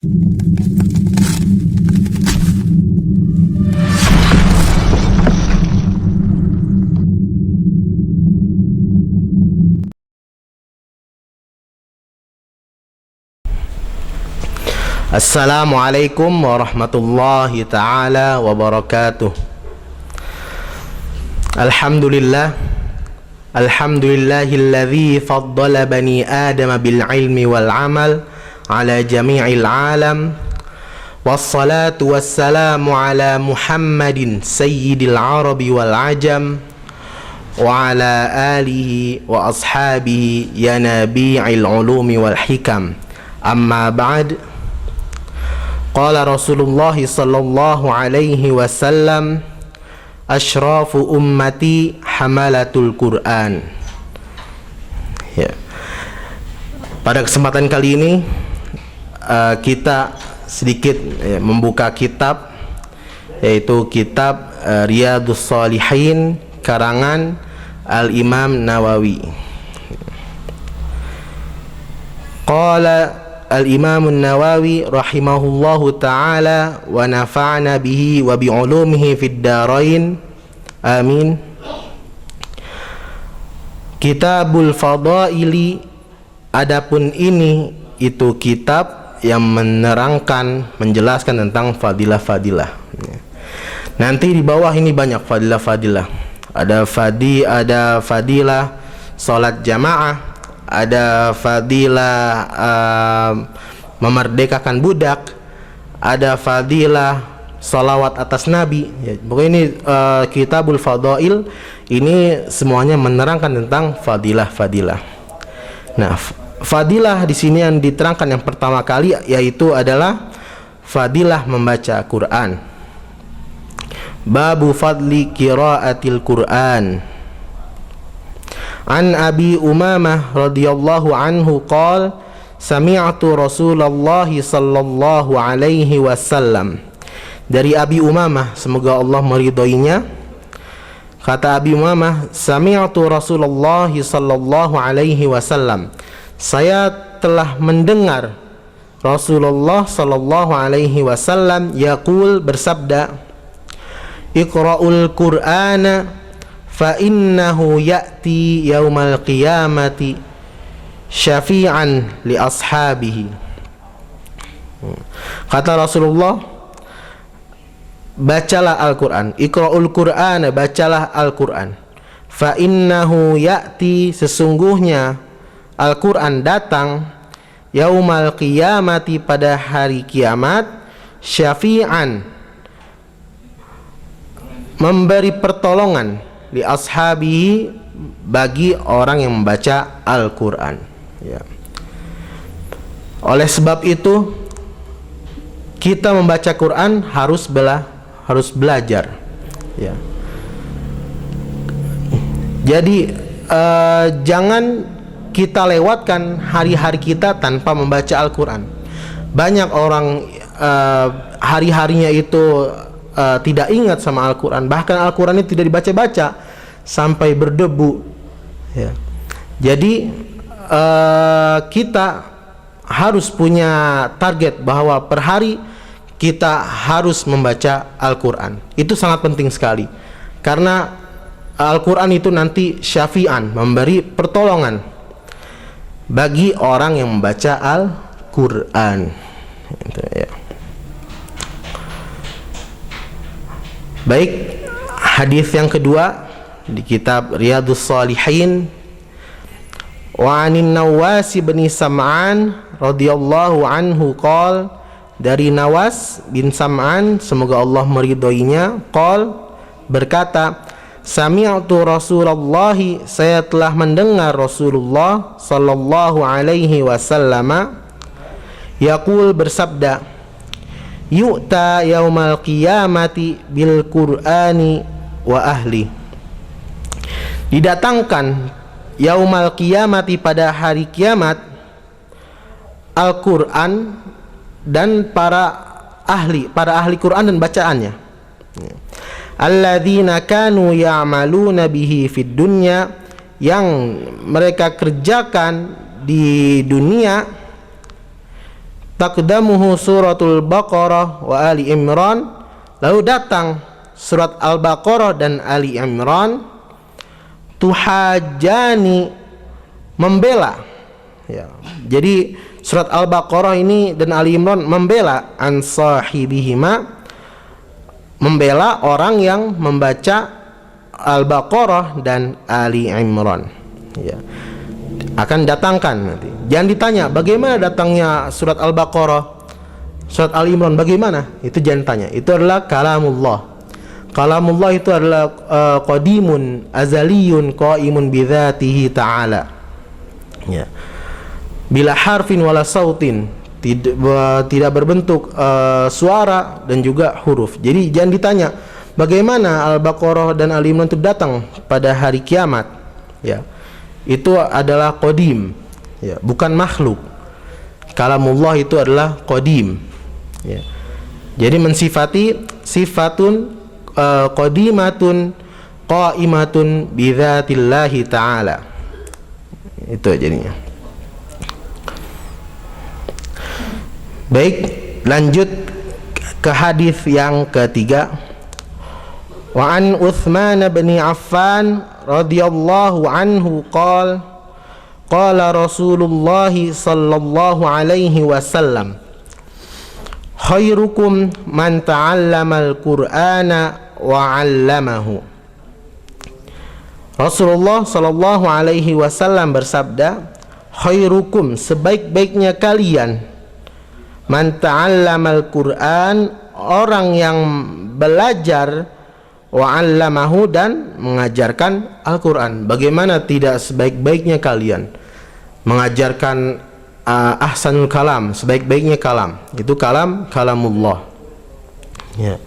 Assalamualaikum warahmatullahi ta'ala wabarakatuh. Alhamdulillahilladzi faddala bani Adam bil ilmi wal amal ala jami'il alam. Wassalatu wassalamu ala Muhammadin sayyidil arabi wal ajam wa ala alihi wa ashabihi ya nabi'il ulumi wal hikam. Amma ba'd. Qala Rasulullah sallallahu alaihi wasallam, asyrafu ummati hamalatul Quran. Ya. Pada kesempatan kali ini kita sedikit membuka kitab, yaitu kitab Riyadhus Shalihin karangan Al-Imam Nawawi. Qala Al-Imam Nawawi rahimahullahu ta'ala wa nafa'na bihi wa bi'ulumihi fid darain. Amin. Kitabul Fadaili, adapun ini itu kitab yang menerangkan, menjelaskan tentang fadilah-fadilah. Nanti di bawah ini banyak fadilah-fadilah. Ada fadilah salat jamaah, ada fadilah memerdekakan budak, ada fadilah salawat atas Nabi. Ya, pokoknya ini Kitabul Fadail, ini semuanya menerangkan tentang fadilah-fadilah. Nah, fadilah di sini yang diterangkan yang pertama kali yaitu adalah fadilah membaca Quran. Babu fadli qiraatil Quran. An Abi Umamah radhiyallahu anhu qala sami'tu Rasulullah sallallahu alaihi wasallam. Dari Abi Umamah, semoga Allah meridhoinya, kata Abi Umamah, sami'tu Rasulullah sallallahu alaihi wasallam, saya telah mendengar Rasulullah sallallahu alaihi wasallam yaqul, bersabda, Iqra'ul Qur'ana fa innahu ya'ti yaumal qiyamati syafi'an li ashabihi. Kata Rasulullah, bacalah Al-Quran. Iqra'ul Qur'ana, bacalah Al-Quran. Fa innahu ya'ti, sesungguhnya Al-Quran datang, yaumal qiyamati, pada hari kiamat, syafi'an, memberi pertolongan, li ashabihi, bagi orang yang membaca Al-Quran. Ya. Oleh sebab itu kita membaca Quran harus belajar. Ya. Jadi jangan kita lewatkan hari-hari kita tanpa membaca Al-Quran. Banyak orang hari-harinya itu tidak ingat sama Al-Quran, bahkan Al-Quran itu tidak dibaca-baca sampai berdebu. Ya. Jadi kita harus punya target bahwa per hari kita harus membaca Al-Quran. Itu sangat penting sekali, karena Al-Quran itu nanti syafi'an, memberi pertolongan bagi orang yang membaca Al-Quran. Itu, ya. Baik, hadis yang kedua di kitab Riyadhus Shalihin, wa anin Nawas bin Sam'an radhiyallahu anhu qol, dari Nawas bin Sam'an, semoga Allah meridhoinya, qol, berkata, sami'tu Rasulullah, saya telah mendengar Rasulullah sallallahu alaihi wasallam yaqul, bersabda, yu'ta yaumal qiyamati bil Qur'ani wa ahli, didatangkan yaumal qiyamati, pada hari kiamat, Al-Quran dan para ahli Quran dan bacaannya. Alladzina kanu ya'maluna bihi fid dunya, yang mereka kerjakan di dunia taqdamuhu suratul Baqarah wa Ali Imran, lalu datang surat Al-Baqarah dan Ali Imran, tuhajani, membela, ya. Jadi surat Al-Baqarah ini dan Ali Imran membela an sahibihima, membela orang yang membaca Al-Baqarah dan Ali Imran, ya. Akan datangkan nanti. Jangan ditanya bagaimana datangnya surat Al-Baqarah, surat Ali Imran bagaimana, itu jangan tanya. Itu adalah kalamullah. Kalamullah itu adalah qadimun azaliyun qaimun bidzatihi ta'ala, ya. Bila harfin wala sautin, tidak berbentuk suara dan juga huruf. Jadi jangan ditanya bagaimana Al-Baqarah dan Ali Imran itu datang pada hari kiamat, ya. Itu adalah qadim, ya, bukan makhluk. Kalamullah itu adalah qadim, ya. Jadi mensifati sifatun qadimatun qaimatun bidzatillahi ta'ala. Itu jadinya. Baik, lanjut ke hadis yang ketiga. Wa an Utsman bin Affan radhiyallahu anhu qala Rasulullah sallallahu alaihi wasallam, khairukum man ta'allamal Qur'ana wa 'allamahu. Rasulullah sallallahu alaihi wasallam bersabda, khairukum, sebaik-baiknya kalian, man ta'allamal Qur'an, orang yang belajar, wa 'allamahu, dan mengajarkan Al-Qur'an. Bagaimana tidak sebaik-baiknya kalian mengajarkan ahsanul kalam, sebaik-baiknya kalam, itu kalamullah, ya.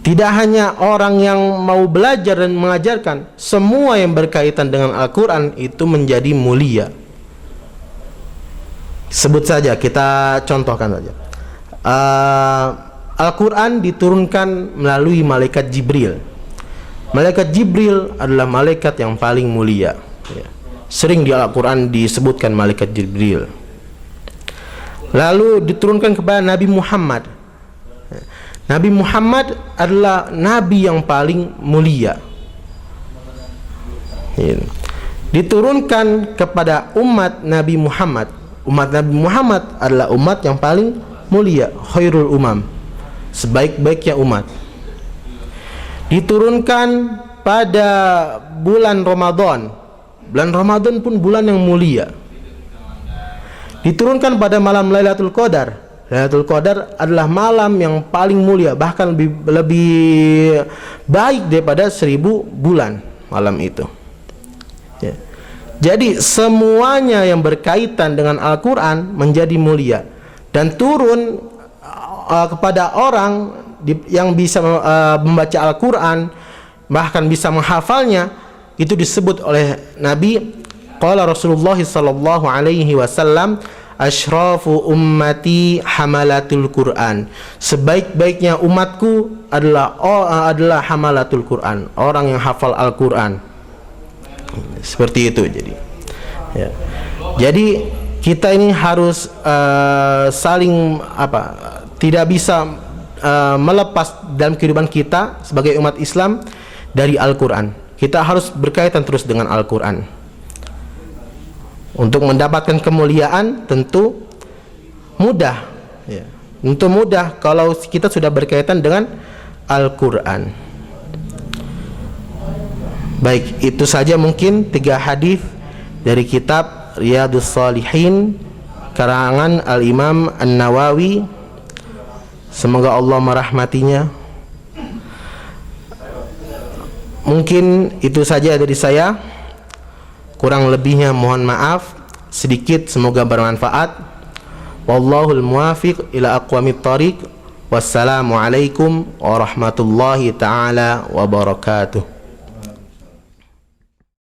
Tidak hanya orang yang mau belajar dan mengajarkan, semua yang berkaitan dengan Al-Qur'an itu menjadi mulia. Sebut saja, kita contohkan saja. Al-Quran diturunkan melalui malaikat Jibril. Malaikat Jibril adalah malaikat yang paling mulia, ya. Sering di Al-Quran disebutkan malaikat Jibril. Lalu diturunkan kepada Nabi Muhammad. Nabi Muhammad adalah Nabi yang paling mulia, ya. Diturunkan kepada umat Nabi Muhammad. Umat Nabi Muhammad adalah umat yang paling mulia, khairul umam, sebaik-baiknya umat. Diturunkan pada bulan Ramadan. Bulan Ramadan pun bulan yang mulia. Diturunkan pada malam Lailatul Qadar. Lailatul Qadar adalah malam yang paling mulia, bahkan lebih baik daripada 1000 bulan malam itu, ya. Jadi semuanya yang berkaitan dengan Al-Quran menjadi mulia dan turun kepada orang yang bisa membaca Al-Quran, bahkan bisa menghafalnya. Itu disebut oleh Nabi, qala Rasulullah sallallahu alaihi wasallam, asyrafu ummati hamalatul Quran, sebaik-baiknya umatku adalah hamalatul Quran, orang yang hafal Al-Quran. Seperti itu. Jadi kita ini harus saling tidak bisa melepas dalam kehidupan kita sebagai umat Islam dari Al-Quran. Kita harus berkaitan terus dengan Al-Quran. Untuk mendapatkan kemuliaan tentu mudah, ya. Tentu mudah kalau kita sudah berkaitan dengan Al-Quran. Baik, itu saja mungkin 3 hadis dari kitab Riyadhus Shalihin karangan Al-Imam An-Nawawi. Semoga Allah merahmatinya. Mungkin itu saja dari saya. Kurang lebihnya mohon maaf. Sedikit semoga bermanfaat. Wallahul muwafiq ila aqwamit thariq. Wassalamualaikum warahmatullahi taala wabarakatuh.